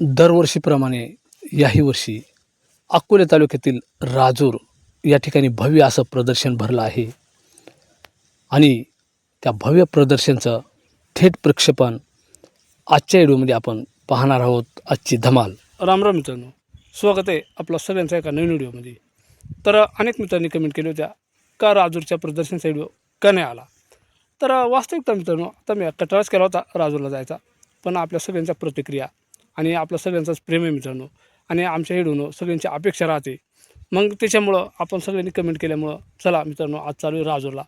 दरवर्षीप्रमाणे याही वर्षी अकोले तालुक्यातील राजूर या ठिकाणी भव्य असं प्रदर्शन भरलं आहे आणि त्या भव्य प्रदर्शनचं थेट प्रक्षेपण आजच्या व्हिडिओमध्ये आपण पाहणार आहोत. आजची धमाल. राम राम मित्रांनो, स्वागत आहे आपलं सगळ्यांचं एका नवीन व्हिडिओमध्ये. तर अनेक मित्रांनी कमेंट केल्या होत्या का राजूरच्या प्रदर्शनचा व्हिडिओ का नाही आला. तर वास्तविकता मित्रांनो, आता मी कटाळाच केला होता राजूरला जायचा, पण आपल्या सगळ्यांच्या प्रतिक्रिया आणि आपल्या सगळ्यांचाच प्रेम आहे मित्रांनो, आणि आमच्या व्हिडिओनं सगळ्यांची अपेक्षा राहते. मग त्याच्यामुळं आपण सगळ्यांनी कमेंट केल्यामुळं चला मित्रांनो, आज चालू आहे राजूरला.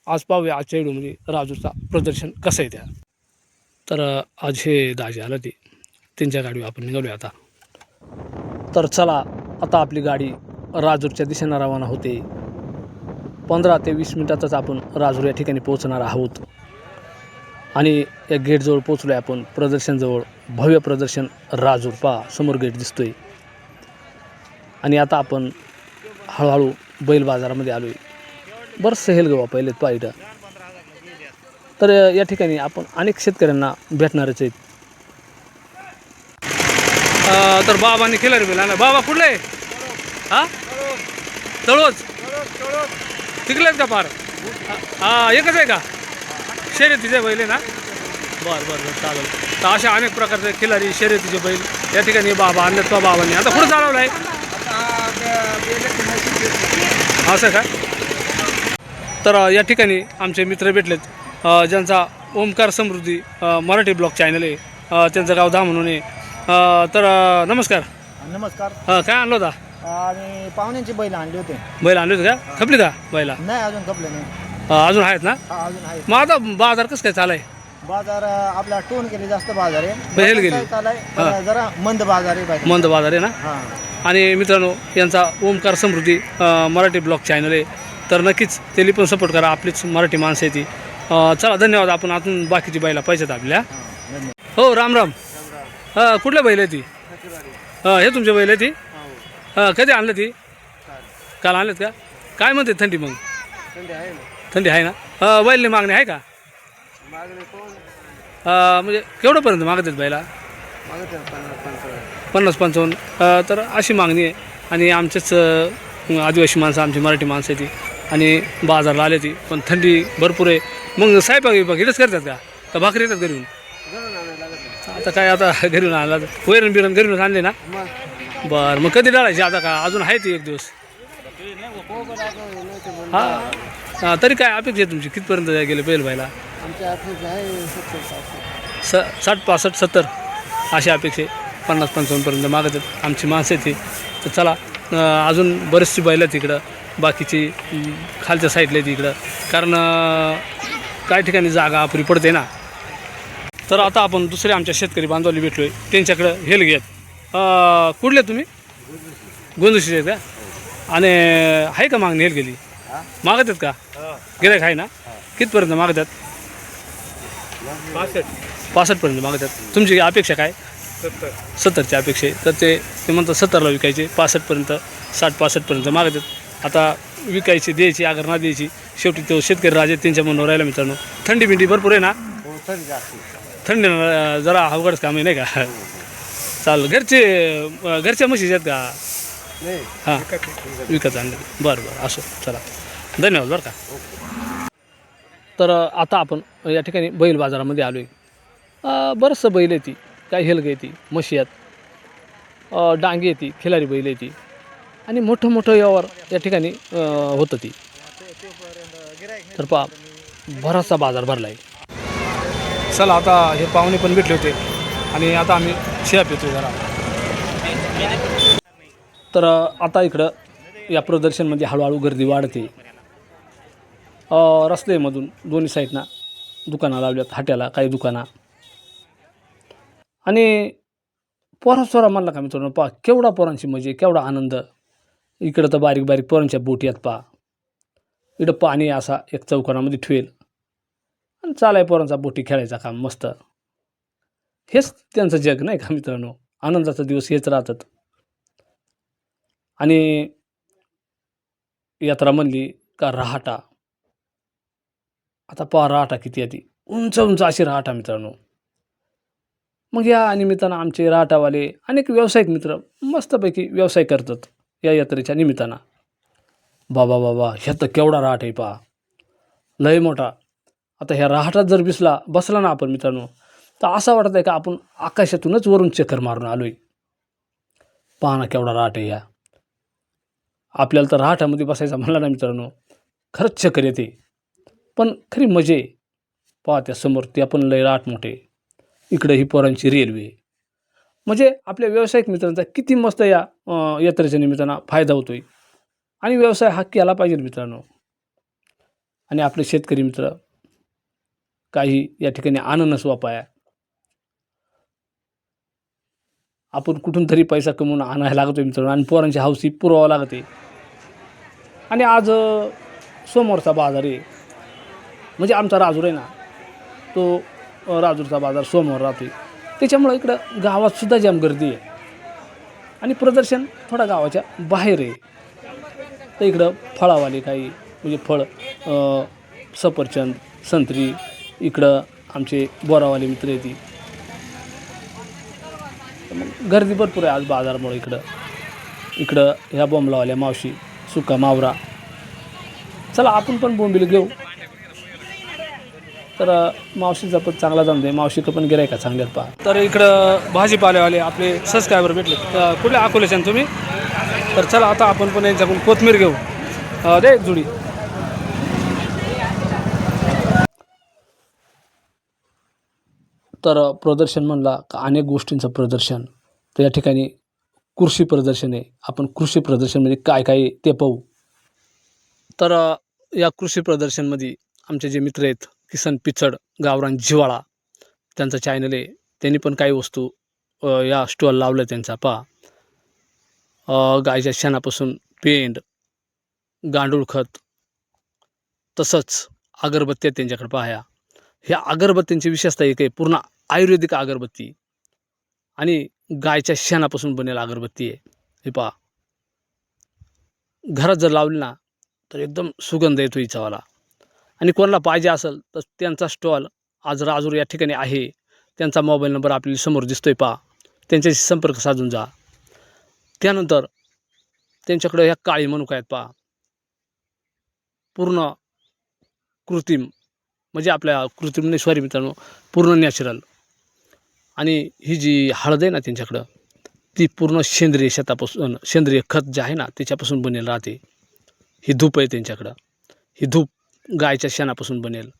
आज पाहूया आजच्या व्हिडिओमध्ये राजूरचा प्रदर्शन कसं आहे त्या. तर आज हे दाजी आलं ते त्यांच्या गाडीवर आपण निघालो आता. तर चला आता आपली गाडी राजूरच्या दिशेनं रवाना होते. 15 ते 20 मिनिटातच आपण राजूर या ठिकाणी पोहोचणार आहोत आणि या गेटजवळ पोहोचलो आहे आपण. प्रदर्शनजवळ भव्य प्रदर्शन राजूर पहा, समोर गेट दिसतोय. आणि आता आपण हळूहळू बैल बाजारामध्ये आलो आहे. बरंचसं हेलगवा पहिलेत पाहिलं. तर या ठिकाणी आपण अनेक शेतकऱ्यांना भेटणारच आहेत. तर बाबांनी केलं रे बेला ना. बाबा कुठलं आहे? हां, तळोच तिकलेत का पार? हां, एकच आहे का शर्यतीचे बैल आहे ना? बरं बरं बरं, चालेल. तर अशा अनेक प्रकारचे खिलारी शर्यतीचे बैल या ठिकाणी बाबा आणलेत. बाबांनी आता कुठं चालवलं आहे असं का? तर या ठिकाणी आमचे मित्र भेटलेत, ज्यांचा ओमकार समृद्धी मराठी ब्लॉग चॅनल आहे. त्यांचं गाव धा म्हणून आहे. तर नमस्कार. नमस्कार. काय आणलं होता? आणि पाहुण्यांची बैल आणले होते. बैल आणले होते का? खपली का बैला? नाही, अजून खपले नाही. अजून आहेत ना? अजून आहे. मग आता बाजार कसं काय चालाय? बाजार आपला टोन केले जास्त बाजार आहे. बैल गेली चालाय पण जरा मंद बाजार आहे बाकी. मंद बाजार आहे ना? हां. आणि मित्रांनो, यांचा ओमकार समृद्धी मराठी ब्लॉग चॅनल आहे. तर नक्कीच त्याला पण सपोर्ट करा. आपलीच मराठी माणसं आहे ती. चला, धन्यवाद. आपण आतून बाकीची बैला पाहिजेत आपल्या. हो, राम राम. कुठल्या बैल आहे ती? हे तुमच्या बैल आहे ती? कधी आणलं ती? काल आणलेत का? काय म्हणते थंडी? मग थंडी आहे ना? बैलने मागणी आहे का? म्हणजे केवढंपर्यंत मागत आहेत बैला? 50-55. तर अशी मागणी आहे. आणि आमचेच आदिवासी माणसं, आमची मराठी माणसं आहे ती, आणि बाजारला आले ती. पण थंडी भरपूर आहे. मग स्वयंपाक इथंच करतात का भाकरी येतात घरून? आता काय, आता घरून आणला वैरण बिरण घरूनच आणले ना? बरं, मग कधी डाळायची आता का अजून आहे ती एक दिवस? हां, तरी काय अपेक्षा आहे तुमची? कितपर्यंत गेले बैल व्हायला? 60-65, 70 अशी अपेक्षा आहे. 50-55पर्यंत मागत आहेत आमची माणसं ती. तर चला, अजून बरेचशी बैल आहेत तिकडं, बाकीची खालच्या साईडला आहे तिकडं, कारण काही ठिकाणी जागा अपुरी पडते ना. तर आता आपण दुसरे आमच्या शेतकरी बांधवाला भेटलो आहे, त्यांच्याकडं हेल घेत. कुठले तुम्ही? गोंदुशीचे आहेत का? आणि आहे का मागणी हेल गेली? मागत आहेत का? गिऱ्हाईक आहे ना? कितपर्यंत मागत आहेत? 65पर्यंत मागत आहेत. तुमची अपेक्षा काय? 70ची अपेक्षा आहे. तर ते म्हणतात 70ला विकायचे. 65पर्यंत, 60-65पर्यंत मागत आहेत. आता विकायची, द्यायची, अगर ना द्यायची, शेवटी तो शेतकरी राजे त्यांच्या मनावर राहिला मित्रांनो. थंडी बिंडी भरपूर आहे ना? थंडी जरा अवघडच काम आहे नाही का? चालेल. घरच्या म्हशीचे आहेत का? हां, विकत आणले. बरं बरं, असो. चला, धन्यवाद बरं का. तर आता आपण या ठिकाणी बैल बाजारामध्ये आलो आहे. बरंचसं बैल आहे ती, काय हेलग आहे ती, म्हशी आहेत, डांगी आहे ती, खिलारी बैल आहे ती, आणि मोठं मोठं यावर या ठिकाणी होतं ती. तर पहा, बराचसा बाजार भरला आहे. चला, आता हे पाहुणे पण भेटले होते आणि आता आम्ही चहा पितो जरा. तर आता इकडं या प्रदर्शनमध्ये हळूहळू गर्दी वाढते. रस्त्यामधून दोन्ही साईडना दुकानं लावल्यात, हाट्याला काही दुकानं. आणि पोरांसोरा म्हणला का मित्रांनो, पहा केवढा पोरांची मजा, केवढा आनंद. इकडं तर बारीक बारीक पोरांच्या बोटी आहेत पहा. इकडं पाणी असा एक चौकोनामध्ये ठेवेल आणि चालाय पोरांचा बोटी खेळायचा काम मस्त. हेच त्यांचं जग नाही का मित्रांनो? आनंदाचा दिवस हेच राहतात. आणि यात्रा म्हणली का रहाटा. आता पहा रहाटा किती आहे ती, उंच उंच अशी रहाटा मित्रांनो. मग या निमित्तानं आमचे राहटावाले अनेक व्यावसायिक मित्र मस्तपैकी व्यवसाय करतात या यात्रेच्या निमित्तानं. बाबा बाबा ह्या तर केवढा राहट आहे पहा, लय मोठा. आता ह्या राहटात जर बसला ना आपण मित्रांनो, तर असं वाटत आहे का आपण आकाशातूनच वरून चक्कर मारून आलो आहे. पहा ना केवढा राहट आहे ह्या. आपल्याला तर राहटामध्ये बसायचा म्हणला ना मित्रांनो, खरंच चक्कर येते. पण खरी मजा आहे. पहा त्या समोर ते आपण लय राहट मोठे, इकडं ही पोरांची रेल्वे. म्हणजे आपल्या व्यावसायिक मित्रांचा किती मस्त या यात्रेच्या निमित्तानं फायदा होतो आहे. आणि व्यवसाय हा केला पाहिजे मित्रांनो. आणि आपले शेतकरी मित्र काही या ठिकाणी अननस वापाया, आपण कुठून तरी पैसा कमवून आणायला लागतो मित्रांनो, आणि पोरांची हौसी पुरवावं लागते. आणि आज सोमवारचा बाजार आहे, म्हणजे आमचा राजूर आहे ना, तो राजूरचा बाजार सोमवार राहतो. त्याच्यामुळं इकडं गावातसुद्धा जाम गर्दी आहे. आणि प्रदर्शन थोडा गावाच्या बाहेर आहे. तर इकडं फळावाले काही म्हणजे फळ, सफरचंद, संत्री, इकडं आमचे बोरावाले मित्र येते. गर्दी भरपूर आहे आज बाजारामुळे. इकडं ह्या बोंबलावाल्या मावशी, सुका मावरा. चला आपण पण बोंबील घेऊ. तर मावशीचा पण चांगला धंदा आहे, मावशीचं पण गिरायका चांगल्यात पहा. तर इकडं भाजीपालेवाले आपले सबस्क्रायबर भेटले. तर कुठल्या अकोल्याचे ना तुम्ही? तर चला आता आपण पण यांच्याकडून कोथमीर घेऊ. दे एक जुडी. तर प्रदर्शन म्हणला का अनेक गोष्टींचं प्रदर्शन. तर या ठिकाणी कृषी प्रदर्शन आहे. आपण कृषी प्रदर्शनमध्ये काय काय ते पाहू. तर या कृषी प्रदर्शनमध्ये आमचे जे मित्र आहेत, किसन पिचड, गावरान जिवाळा, त्यांचं चॅनल आहे. त्यांनी पण काही वस्तू या स्टॉल लावलं त्यांचा पहा. गायच्या शेणापासून पेंड, गांडूळ खत, तसंच अगरबत्त्या त्यांच्याकडे पाहा. ह्या अगरबत्त्यांची विशेषता एक आहे, पूर्ण आयुर्वेदिक अगरबत्ती आणि गायच्या शेणापासून बनेल अगरबत्ती आहे. हे पहा, घरात जर लावली ना तर एकदम सुगंध येतो हिचावाला. आणि कोणाला पाहिजे असेल तर त्यांचा स्टॉल आज राजूर या ठिकाणी आहे. त्यांचा मोबाईल नंबर आपल्याला समोर दिसतोय पहा, त्यांच्याशी संपर्क साधून जा. त्यानंतर त्यांच्याकडे ह्या काळी मनुका आहेत पहा, पूर्ण कृत्रिम, म्हणजे आपल्या कृत्रिम नाही, सॉरी मित्रांनो, पूर्ण नॅचरल. आणि ही जी हळद आहे ना त्यांच्याकडं, ती पूर्ण सेंद्रिय शेतापासून, सेंद्रिय खत जे आहे ना त्याच्यापासून बनेल राहते. ही धूप आहे त्यांच्याकडं, ही धूप गायच्या शेणापासून बनेल,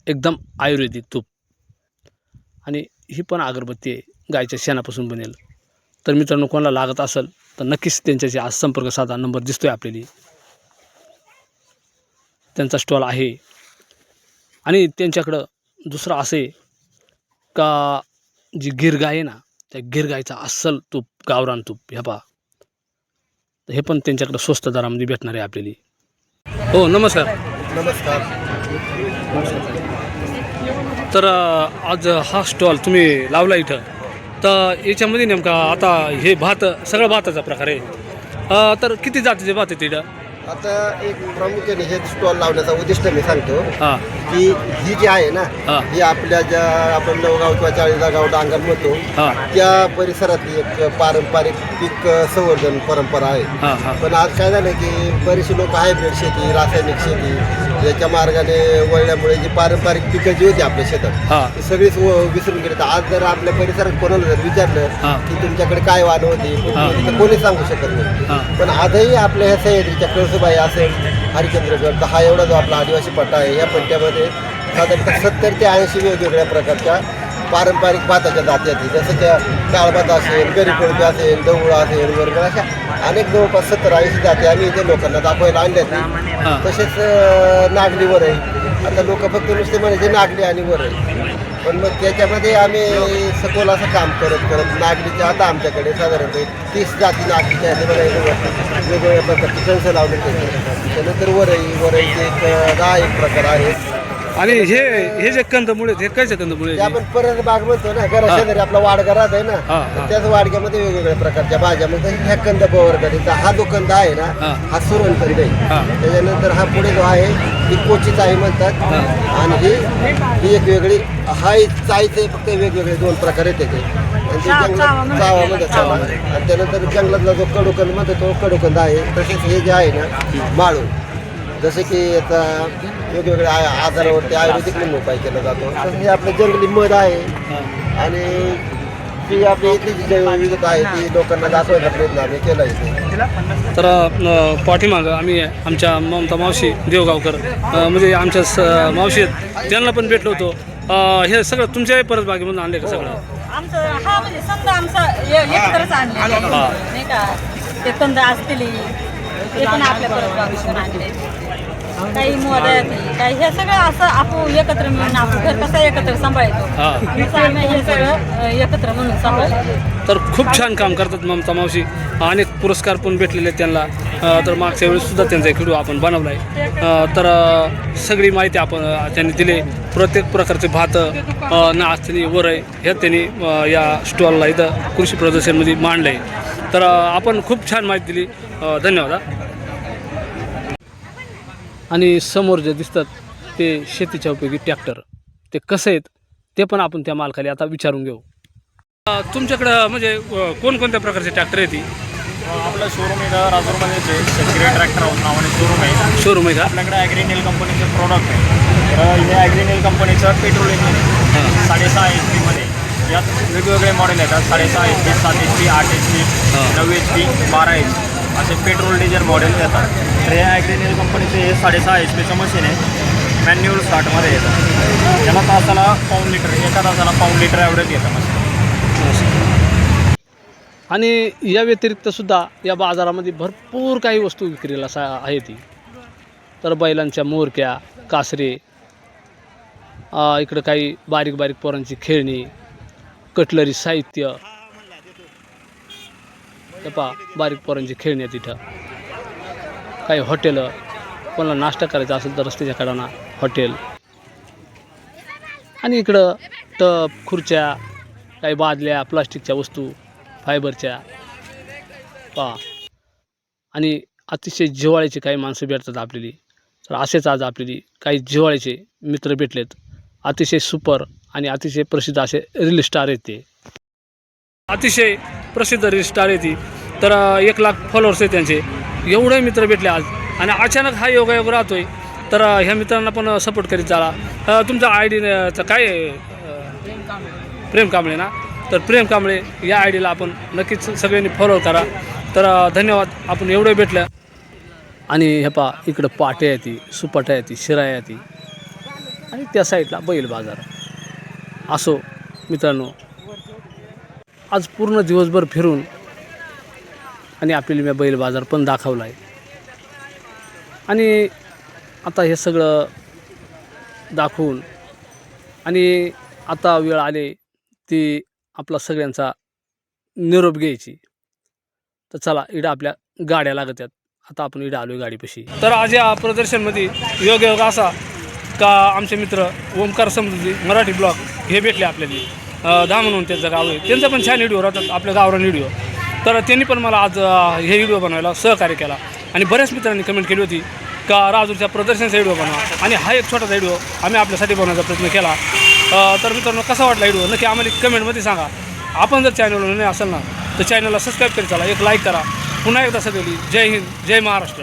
एकदम आयुर्वेदिक धूप. आणि ही पण अगरबत्ती आहे, गायच्या शेणापासून बनेल. तर मित्रांनो कोणाला लागत असेल तर नक्कीच त्यांच्याशी आज संपर्क साधा. नंबर दिसतोय आपल्याला, त्यांचा स्टॉल आहे. आणि त्यांच्याकडं दुसरं असे का जी गिर गाय आहे ना, त्या गिर गायचा अस्सल तूप, गावरान तूप, ह्या पहा. हे पण त्यांच्याकडं स्वस्त दरामध्ये भेटणार आहे आपल्याला. हो नमस्कार. नमस्कार. तर आज हा स्टॉल तुम्ही लावला इथं, तर याच्यामध्ये नेमका आता हे भात, सगळं भाताचा प्रकार आहे. तर किती जातीचे भात आहे तिथं? आता एक प्रामुख्याने हे स्टॉल लावण्याचा उद्दिष्ट मी सांगतो हां की ही जी आहे ना, हां ही आपल्या ज्या आपण नवगाव किंवा चाळीसगाव डांगर म्हणतो हां त्या परिसरातली एक पारंपरिक पीक संवर्धन परंपरा आहे. हां हां पण आज काय झालं की बरेचसे लोक हायब्रिड शेती, रासायनिक शेती याच्या मार्गाने वळल्यामुळे जी पारंपरिक पिकं जी होती आपल्या शेतात हां ती सगळीच विसरून गेली. तर आज जर आपल्या परिसरात कोणाला जर विचारलं हां की तुमच्याकडे काय वाहन होती, तर कोणी सांगू शकत नाही. हां पण आजही आपल्या ह्या सह्याद्रीच्या कळसुबाई असेल, हरिश्चंद्रगड, तर हा एवढा जो आपला आदिवासी पट्टा आहे, या पट्ट्यामध्ये साधारणतः 70 ते 80 वेगवेगळ्या प्रकारच्या पारंपरिक भाताच्या जाती आहेत. जसं त्या डाळभात असेल, गरीकोळपी असेल, डवळा असेल, वर्ग, अशा अनेक जवळपास 70-80 जाती आम्ही इथे लोकांना दाखवायला आणल्यात. तसेच नागली वरई. आता लोक फक्त नुसते म्हणायचे नागली आणि वरई, पण मग त्याच्यामध्ये आम्ही सखोल असं काम करत नागलीच्या आता आमच्याकडे साधारणतः 30 जाती नागलीच्या वेगवेगळ्या प्रकारचे कणसं लावले. त्यानंतर वरईचे एक 10 प्रकार आहेत. आणि हे जे कंदमुळे, हे कायचे कंदमुळे? ते आपण परत बाग म्हणतो ना, घरा शेजारी आपला वाडगा राहत आहे ना, हां हां त्याच वाडग्यामध्ये वेगवेगळ्या प्रकारच्या भाज्या, मग ह्या कंद पवर्गाचा हा जो कंद आहे ना, हां हा सुरण कंद आहे. हां त्याच्यानंतर हा पुढे जो आहे ही कोची चाळी म्हणतात आणि ही एक वेगळी चाळीचे फक्त वेगवेगळे 2 प्रकार आहेत त्याचे. आणि ते जंगलात चावा म्हणतात आणि त्यानंतर जंगलातला जो कडुकंद म्हणतो तो कडुकंद आहे. तसेच हे जे आहे ना माळू, जसे की आता वेगवेगळ्या आजारावरती आयुर्वेदिक म्हणून उपाय केला जातो. तसं हे आपलं जंगली मध आहे आणि ती आपली इथली जी जैवविविधता आहे ती लोकांना दाखवायचा प्रयत्न आम्ही केला इथे. तर पाठीमागं आम्ही आमच्या ममता मावशी देवगावकर म्हणजे आमच्या मावशी आहेत, त्यांना पण भेटलो होतो. हे सगळं तुमच्याही परत बागेमधून आणले का सगळं? आमचं हा म्हणजे समजा आमचा एकत्रच आणले नाही का. ते कंद असतील ते पण आपल्या परत बागेतून आणले. काही मोदक काही हे सगळं असं आपण एकत्र मिळून आपण घर कसं एकत्र सांभाळतो तसं आम्ही हे सगळं एकत्र म्हणून सांभाळतो. तर खूप छान काम करतात ममता मावशी. अनेक पुरस्कार पण भेटलेले आहेत त्यांना. तर मागच्या वेळेस सुद्धा त्यांचा एक व्हिडिओ आपण बनवला आहे. तर सगळी माहिती आपण त्यांनी दिली. प्रत्येक प्रकारचे भात नाचणी वरई हे त्यांनी या स्टॉलला इथं कृषी प्रदर्शनमध्ये मांडलं आहे. तर आपण खूप छान माहिती दिली. धन्यवाद. आणि समोर जे दिसतात ते शेतीच्या उपयोगी ट्रॅक्टर, ते कसे आहेत ते पण आपण त्या मालकाला आता विचारून घेऊ. तुमच्याकडं म्हणजे कोणकोणत्या प्रकारचे ट्रॅक्टर आहेत? आपलं शोरूम इथं राजूरमध्येच आहे. शेतकरी ट्रॅक्टर हाऊस नावाने शोरूम आहे का? आपल्याकडे ॲग्रीनेल कंपनीचे प्रॉडक्ट आहे. तर हे ॲग्रीनेल कंपनीचं पेट्रोल इंजिन आहे 6.5 HP यात वेगवेगळे मॉडेल येतात. 6.5 HP, 7 HP, 8 HP, 9 HP, 12 HP असे पेट्रोल डिझेल मॉडेल येतात. तर हे ॲग्रीनेल कंपनीचे हे 6.5 HPचं मशीन आहे. मॅन्युअल स्टार्टमध्ये येतं. याला तासाला पाऊण लिटर, एका तासाला पाऊण लिटर ॲव्हरेज येतं मशीन. आणि या व्यतिरिक्त सुद्धा या बाजारामध्ये भरपूर काही वस्तू विक्रीला आहे ती. तर बैलांच्या मोरक्या, कासरे, इकडं काही बारीक बारीक पोरांची खेळणी, कटलरी साहित्य, पहा बारीक पोरांची खेळणी आहे तिथं. काही हॉटेलं, कोणाला नाश्ता करायचा असेल तर रस्त्याच्या कडाना हॉटेल. आणि इकडं टप, खुर्च्या, काही बादल्या, प्लास्टिकच्या वस्तू, फायबरच्या पहा. आणि अतिशय जिव्हाळ्याची काही माणसं भेटतात आपल्याला. तर असेच आज आपल्याला काही जिव्हाळ्याचे मित्र भेटलेत. अतिशय सुपर आणि अतिशय प्रसिद्ध असे रील स्टार आहेत ते. अतिशय प्रसिद्ध रील स्टार आहे ती. तर 1 लाख फॉलोअर्स आहेत त्यांचे. एवढे मित्र भेटले आज आणि अचानक हा योगायोग राहतोय. तर ह्या मित्रांना पण सपोर्ट करीत चला. तुमचा ID काय प्रेम कांबळे ना? तर प्रेम कांबळे या आयडीला आपण नक्कीच सगळ्यांनी फॉलो करा. तर धन्यवाद. आपण एवढं भेटलं. आणि हे पहा इकडं पाट्या आहे ती, सुपाट्या आहे ती, शिराया आहे ती आणि त्या साईडला बैल बाजार. असो मित्रांनो, आज पूर्ण दिवसभर फिरून आणि आपल्याला मी बैल बाजार पण दाखवला आहे. आणि आता हे सगळं दाखवून आणि आता वेळ आले ती आपला सगळ्यांचा निरोप घ्यायची. तर चला, इडं आपल्या गाड्या लागत आहेत. आता आपण इडं आलो आहे गाडीपाशी. तर आज या प्रदर्शनमध्ये योग असा का आमचे मित्र ओमकार समृद्धी मराठी ब्लॉग हे भेटले आपल्याला. म्हणून त्यांचं गाव आहे. त्यांचा पण छान व्हिडिओ राहतात आपल्या गावरान व्हिडिओ. तर त्यांनी पण मला आज हे व्हिडिओ बनवायला सहकार्य केला. आणि बऱ्याच मित्रांनी कमेंट केली होती का राजूरच्या प्रदर्शनाचा व्हिडिओ बनवा. आणि हा एक छोटासा व्हिडिओ आम्ही आपल्यासाठी बनवण्याचा प्रयत्न केला. तर मित्रांनो, कसा वाटला व्हिडिओ नक्की आम्हाला कमेंटमध्ये सांगा. आपण जर चॅनलवर नाही असेल ना तर चॅनलला सबस्क्राईब करा, एक लाईक करा. पुन्हा एकदा सगळी जय हिंद, जय महाराष्ट्र.